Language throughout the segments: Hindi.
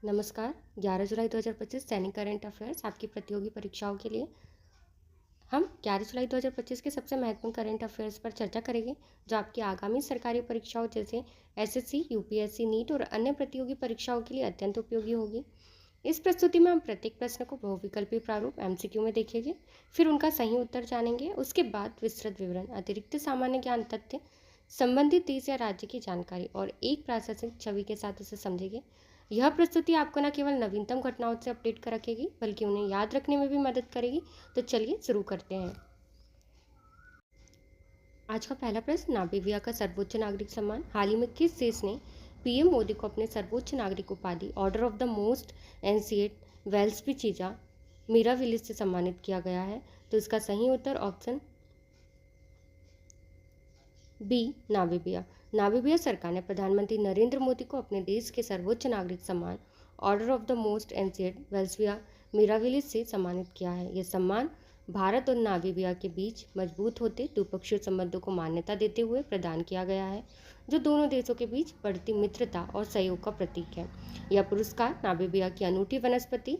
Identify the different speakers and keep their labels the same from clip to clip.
Speaker 1: नमस्कार। 11 जुलाई 2025 दैनिक करंट अफेयर्स आपकी प्रतियोगी परीक्षाओं के लिए हम 11 जुलाई 2025 के सबसे महत्वपूर्ण करंट अफेयर्स पर चर्चा करेंगे, जो आपकी आगामी सरकारी परीक्षाओं जैसे एसएससी, यूपीएससी, नीट और अन्य प्रतियोगी परीक्षाओं के लिए अत्यंत उपयोगी होगी। इस प्रस्तुति में हम प्रत्येक प्रश्न को बहुविकल्पी प्रारूप एमसीक्यू में देखेंगे, फिर उनका सही उत्तर जानेंगे। उसके बाद विस्तृत विवरण, अतिरिक्त सामान्य ज्ञान तथ्य, संबंधित देश या राज्य की जानकारी और एक प्रासंगिक छवि के साथ उसे समझेंगे। यह प्रस्तुति आपको न केवल नवीनतम घटनाओं से अपडेट कर रखेगी, बल्कि उन्हें याद रखने में भी मदद करेगी। तो चलिए शुरू करते हैं। आज का पहला प्रश्न, नामीबिया का सर्वोच्च नागरिक सम्मान हाल ही में किस देश ने पीएम मोदी को अपने सर्वोच्च नागरिक उपाधि order of the most ancient वेल्सपीचीजा मिराविलिस से सम्मानित किया गया है? तो इसका सही उत्तर ऑप्शन बी, नामीबिया। नामीबिया सरकार ने प्रधानमंत्री नरेंद्र मोदी को अपने देश के सर्वोच्च नागरिक सम्मान order of the most ancient welwitschia mirabilis से सम्मानित किया है। यह सम्मान भारत और नामीबिया के बीच मजबूत होते द्विपक्षीय संबंधों को मान्यता देते हुए प्रदान किया गया है, जो दोनों देशों के बीच बढ़ती मित्रता और सहयोग का प्रतीक है। यह पुरस्कार नामीबिया की अनूठी वनस्पति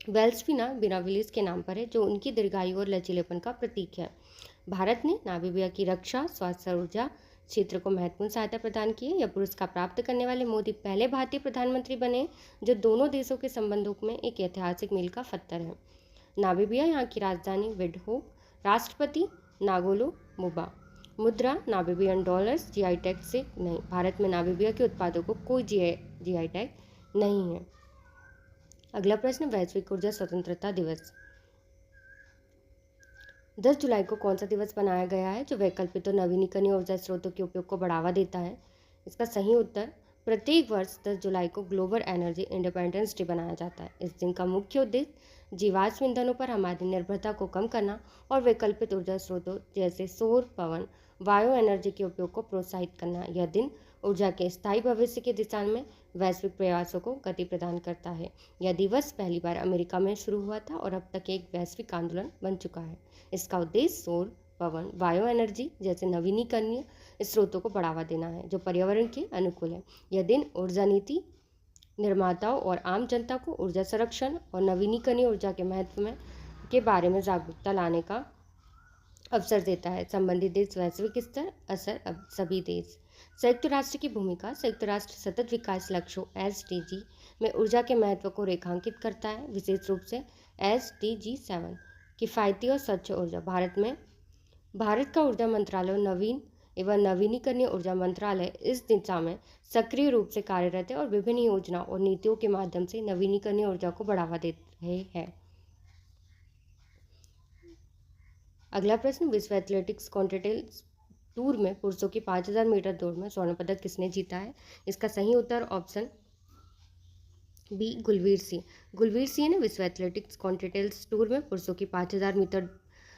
Speaker 1: वेल्सपिना मिराविलिस के नाम पर है, जो उनकी दीर्घायु और लचीलेपन का प्रतीक है। भारत ने नामीबिया की रक्षा, स्वास्थ्य और ऊर्जा क्षेत्र को महत्वपूर्ण सहायता प्रदान की है। यह पुरस्कार प्राप्त करने वाले मोदी पहले भारतीय प्रधानमंत्री बने, जो दोनों देशों के संबंधों में एक ऐतिहासिक मील का पत्थर है। नामीबिया यहाँ की राजधानी विंडहोक, राष्ट्रपति नागोलो मुबा। मुद्रा नामीबियन डॉलर्स। जीआई टैग से नहीं, भारत में नामीबिया के उत्पादों को कोई जीआई टैग नहीं है। अगला प्रश्न, वैश्विक ऊर्जा स्वतंत्रता दिवस 10 जुलाई को कौन सा दिवस बनाया गया है, जो वैकल्पिक और नवीनीकरणीय ऊर्जा स्रोतों के उपयोग को बढ़ावा देता है? इसका सही उत्तर, प्रत्येक वर्ष 10 जुलाई को ग्लोबल एनर्जी इंडिपेंडेंस डे बनाया जाता है। इस दिन का मुख्य उद्देश्य जीवाश्म ईंधनों पर हमारी निर्भरता को कम करना और वैकल्पिक ऊर्जा स्रोतों जैसे सौर, पवन, बायो एनर्जी के उपयोग को प्रोत्साहित करना। यह दिन ऊर्जा के स्थायी भविष्य की दिशा में वैश्विक प्रयासों को गति प्रदान करता है। यह दिवस पहली बार अमेरिका में शुरू हुआ था और अब तक एक वैश्विक आंदोलन बन चुका है। इसका उद्देश्य सौर, पवन, बायो एनर्जी जैसे नवीनीकरणीय स्रोतों को बढ़ावा देना है, जो पर्यावरण के अनुकूल है। यह दिन ऊर्जा नीति निर्माताओं और आम जनता को ऊर्जा संरक्षण और नवीनीकरणीय ऊर्जा के महत्व के बारे में जागरूकता लाने का अवसर देता है। संबंधित देश वैश्विक स्तर असर अब सभी देश। संयुक्त राष्ट्र की भूमिका, संयुक्त राष्ट्र सतत विकास लक्ष्यों एसडीजी में ऊर्जा के महत्व को रेखांकित करता है, विशेष रूप से एसडीजी 7 किफ़ायती और स्वच्छ ऊर्जा। भारत का ऊर्जा मंत्रालय नवीन एवं नवीनीकरणीय ऊर्जा मंत्रालय इस दिशा में सक्रिय रूप से कार्यरत है और विभिन्न योजनाओं और नीतियों के माध्यम से नवीनीकरणीय ऊर्जा को बढ़ावा दे रहे हैं। अगला प्रश्न, विश्व एथलेटिक्स कॉन्टिनेंटल टूर में पुरुषों की 5000 मीटर दौड़ में स्वर्ण पदक किसने जीता है? इसका सही उत्तर ऑप्शन बी, गुलवीर सिंह। गुलवीर सिंह ने विश्व एथलेटिक्स कॉन्टिनेंटल टूर में पुरुषों की 5000 मीटर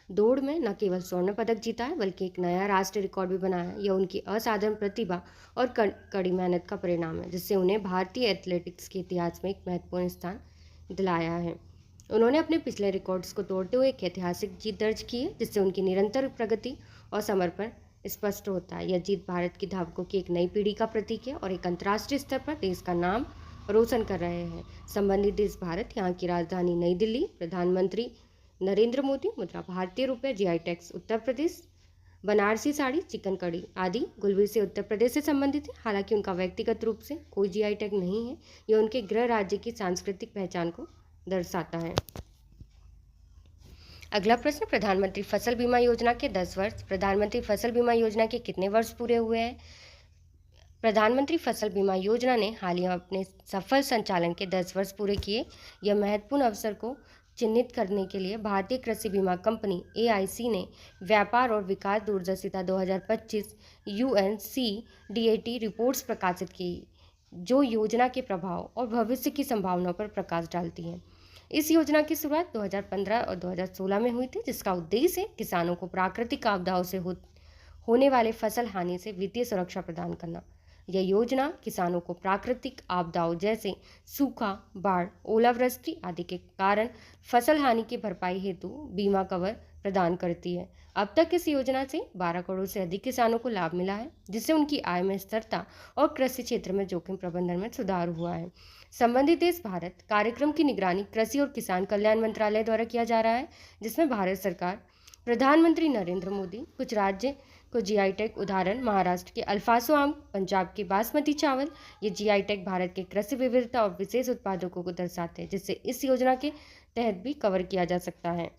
Speaker 1: दौड़ में न केवल स्वर्ण पदक जीता है, बल्कि एक नया राष्ट्रीय रिकॉर्ड भी बनाया है। यह उनकी असाधारण प्रतिभा और कड़ी मेहनत का परिणाम है, जिससे उन्हें भारतीय एथलेटिक्स के इतिहास में एक महत्वपूर्ण स्थान दिलाया है। उन्होंने अपने पिछले रिकॉर्ड्स को तोड़ते हुए एक ऐतिहासिक जीत दर्ज की है, जिससे उनकी निरंतर प्रगति और समर्पण स्पष्ट होता है। यह जीत भारत की धावकों की एक नई पीढ़ी का प्रतीक है और एक अंतर्राष्ट्रीय स्तर पर देश का नाम रोशन कर रहे हैं। संबंधित देश भारत, यहाँ की राजधानी नई दिल्ली, प्रधानमंत्री नरेंद्र मोदी, मुद्रा भारतीय रुपये, GI tax Uttar Pradesh, Banarasi sari, chicken कड़ी आदि। गुलवीर से उत्तर प्रदेश से संबंधित है, हालांकि उनका व्यक्तिगत रूप से कोई जीआई टैग नहीं है। यह उनके गृह राज्य की सांस्कृतिक पहचान को दर्शाता है। अगला प्रश्न, प्रधानमंत्री फसल बीमा योजना के 10 वर्ष। प्रधानमंत्री फसल बीमा योजना के कितने वर्ष पूरे हुए हैं? प्रधानमंत्री फसल बीमा योजना ने हाल ही में अपने सफल संचालन के 10 वर्ष पूरे किए। यह महत्वपूर्ण अवसर को चिन्हित करने के लिए भारतीय कृषि बीमा कंपनी एआईसी ने व्यापार और विकास दूरदर्शिता 2025 UNCDAT रिपोर्ट्स प्रकाशित की, जो योजना के प्रभाव और भविष्य की संभावनाओं पर प्रकाश डालती हैं। इस योजना की शुरुआत 2015 और 2016 में हुई थी, जिसका उद्देश्य है किसानों को प्राकृतिक आपदाओं से होने वाले फसल हानि से वित्तीय सुरक्षा प्रदान करना। यह योजना किसानों को प्राकृतिक आपदाओं जैसे सूखा, बाढ़, ओलावृष्टि आदि के कारण फसल हानि की भरपाई हेतु बीमा कवर प्रदान करती है। अब तक इस योजना से 12 करोड़ से अधिक किसानों को लाभ मिला है, जिससे उनकी आय में स्थिरता और कृषि क्षेत्र में जोखिम प्रबंधन में सुधार हुआ है। संबंधित देश भारत कार्यक्रम की निगरानी कृषि और किसान कल्याण मंत्रालय द्वारा किया जा रहा है, जिसमें भारत सरकार, प्रधानमंत्री नरेंद्र मोदी, कुछ राज्य को जीआई टैग, उदाहरण महाराष्ट्र के अल्फासो आम, पंजाब के बासमती चावल। ये जीआई टैग भारत के कृषि विविधता और विशेष उत्पादकों को दर्शाते हैं, जिससे इस योजना के तहत भी कवर किया जा सकता है।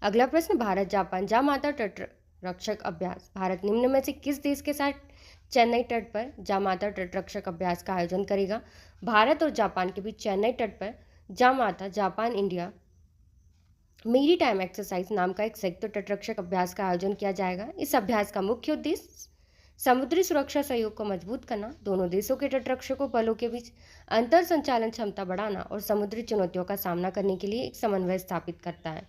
Speaker 1: अगला प्रश्न, भारत जापान जामाता तट रक्षक अभ्यास। भारत निम्न में से किस देश के साथ चेन्नई तट पर जामाता तट रक्षक अभ्यास का आयोजन करेगा? भारत और जापान के बीच चेन्नई तट पर जामाता जापान इंडिया मेरी टाइम एक्सरसाइज नाम का एक संयुक्त तटरक्षक अभ्यास का आयोजन किया जाएगा। इस अभ्यास का मुख्य उद्देश्य समुद्री सुरक्षा सहयोग को मजबूत करना, दोनों देशों के तटरक्षकों बलों के बीच अंतर संचालन क्षमता बढ़ाना और समुद्री चुनौतियों का सामना करने के लिए एक समन्वय स्थापित करता है।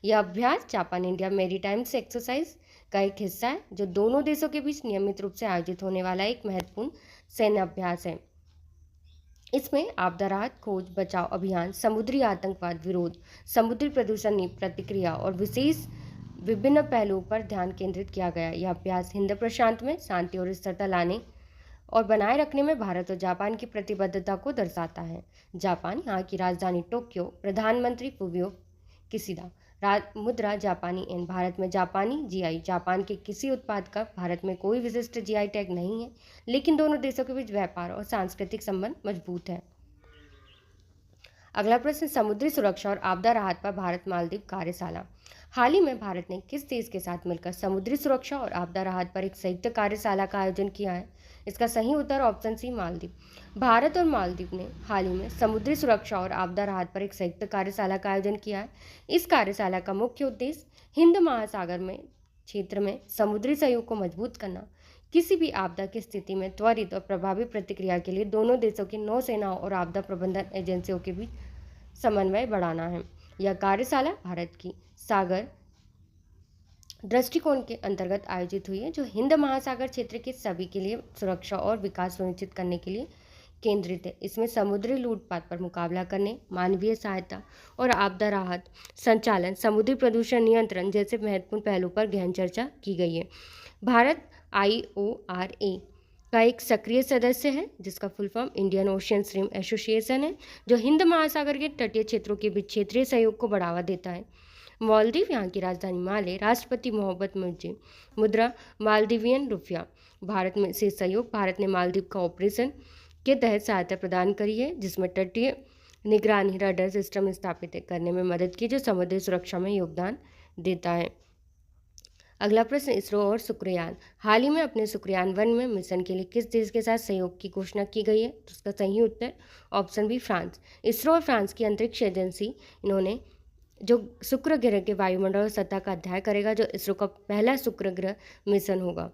Speaker 1: यह अभ्यास जापान इंडिया मेरीटाइम एक्सरसाइज का एक हिस्सा है, जो दोनों देशों के बीच नियमित रूप से आयोजित होने वाला एक महत्वपूर्ण सैन्य अभ्यास है। इसमें आपदा राहत, खोज बचाव अभियान, समुद्री आतंकवाद विरोध, समुद्री प्रदूषण प्रतिक्रिया और विशेष विभिन्न पहलुओं पर ध्यान केंद्रित किया गया। यह अभ्यास हिंद प्रशांत में शांति और स्थिरता लाने और बनाए रखने में भारत और जापान की प्रतिबद्धता को दर्शाता है। जापान, यहाँ की राजधानी टोक्यो, प्रधानमंत्री फुमियो किशिदा। मुद्रा जापानी येन। भारत में जापानी जीआई। जापान के किसी उत्पाद का भारत में कोई विशिष्ट जीआई टैग नहीं है, लेकिन दोनों देशों के बीच व्यापार और सांस्कृतिक संबंध मजबूत है। अगला प्रश्न, समुद्री सुरक्षा और आपदा राहत पर भारत मालदीव कार्यशाला। हाल ही में भारत ने किस देश के साथ मिलकर समुद्री सुरक्षा और आपदा राहत पर एक संयुक्त कार्यशाला का आयोजन किया है? इसका सही उत्तर ऑप्शन सी, मालदीव। भारत और मालदीव ने हाल ही में समुद्री सुरक्षा और आपदा राहत पर एक संयुक्त कार्यशाला का आयोजन किया है। इस कार्यशाला का मुख्य उद्देश्य हिंद महासागर में क्षेत्र में समुद्री सहयोग को मजबूत करना, किसी भी आपदा की स्थिति में त्वरित और प्रभावी प्रतिक्रिया के लिए दोनों देशों की नौसेनाओं और आपदा प्रबंधन एजेंसियों के बीच समन्वय बढ़ाना है। यह कार्यशाला भारत की सागर दृष्टिकोण के अंतर्गत आयोजित हुई है, जो हिंद महासागर क्षेत्र के सभी के लिए सुरक्षा और विकास सुनिश्चित करने के लिए केंद्रित है। इसमें समुद्री लूटपाट पर मुकाबला करने, मानवीय सहायता और आपदा राहत संचालन, समुद्री प्रदूषण नियंत्रण जैसे महत्वपूर्ण पहलुओं पर गहन चर्चा की गई है। भारत IORA का एक सक्रिय सदस्य है, जिसका full form Indian ocean stream association है, जो हिंद महासागर के तटीय क्षेत्रों के बीच क्षेत्रीय सहयोग को बढ़ावा देता है। मालदीव, यहाँ की राजधानी माले, राष्ट्रपति मोहम्मद मुर्सी। मुद्रा मालदीवियन रुपया। भारत में से सहयोग। भारत ने मालदीव का ऑपरेशन के तहत सहायता प्रदान करी है, जिसमें तटीय निगरानी रडार सिस्टम स्थापित करने में मदद की, जो समुद्री सुरक्षा में योगदान देता है। अगला प्रश्न, इसरो और शुक्रयान। हाल ही में अपने शुक्रयान 1 में मिशन के लिए किस देश के साथ सहयोग की घोषणा की गई है? तो उसका सही उत्तर ऑप्शन बी, फ्रांस। इसरो और फ्रांस की अंतरिक्ष एजेंसी इन्होंने जो शुक्र ग्रह के वायुमंडल और सतह का अध्ययन करेगा, जो इसरो का पहला शुक्र ग्रह मिशन होगा।